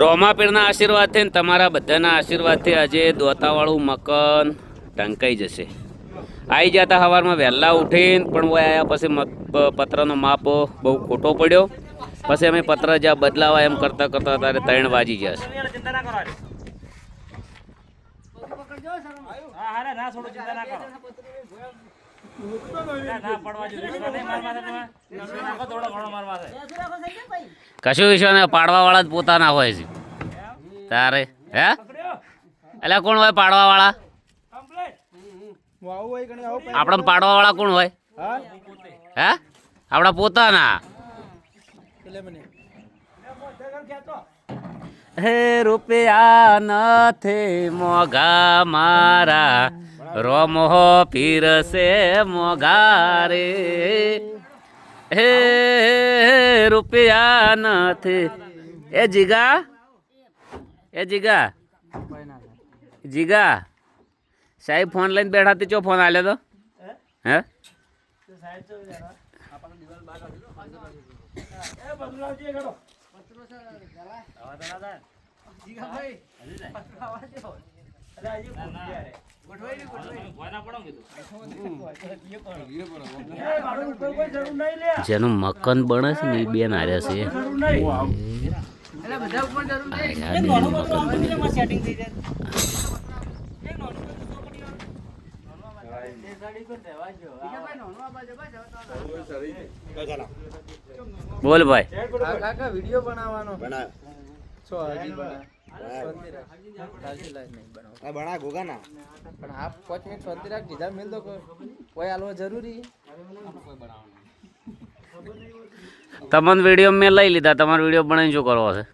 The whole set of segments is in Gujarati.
રોમાપીરના આશીર્વાદથી ને તમારા બધાના આશીર્વાદથી આજે દોતાવાળું મકાન ઢંકાઈ જશે. આવી જતા સવારમાં વહેલા ઉઠીને પણ હું આવ્યા પછી પત્રનો માપ બહુ ખોટો પડ્યો. પછી અમે પત્ર જ્યાં બદલાવા એમ કરતાં કરતાં ત્યારે 3 વાગી જશે. કશું વિશ્વાસ નહીં, પાડવા વાળા જ પોતાના હોય છે તારે. હે એટલે કોણ હોય પાડવા વાળા? આપણા પાડવા વાળા કોણ હોય? હે આપણા પોતાના. હે રૂપિયા નથી મોઘા મારા, રોમો પીરસે મોઘા રે. હે રૂપિયા નથી. એ જીગા, એ જીગા, જીગા સાહેબ ફોન લઈને બેઠા તે ચો ફોન આલ્યો તો? હે જેનું મકાન બને છે ને એ બેન હાર્યા છે. બોલ ભાઈ. વિડિયો બનાવવાનો બના ગોગા ના પણ આપ 5 મિનિટ શાંતિ રાખ. જીધા મિલ દો કોઈ આલવા જરૂરી. તમને વિડીયો મેં લઈ લીધા, તમારો વિડીયો બનાવીને શું કરવો છે?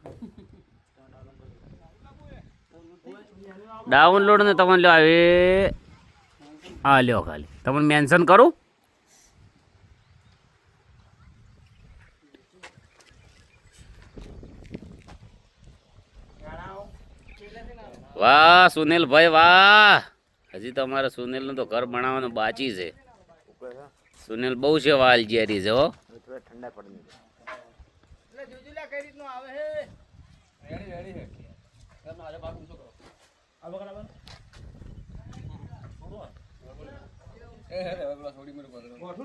ડાઉનલોડ ને તમને લ્યો આવે. હા લ્યો ખાલી તમને મેન્શન કરું. વાહ સુનિલભાઈ વાહ. હજી તમારે સુનિલનું તો ઘર બનાવવાનું બાકી છે. સુનિલ બહુ છે વાલજીયારી છે હો. ઠંડા પડી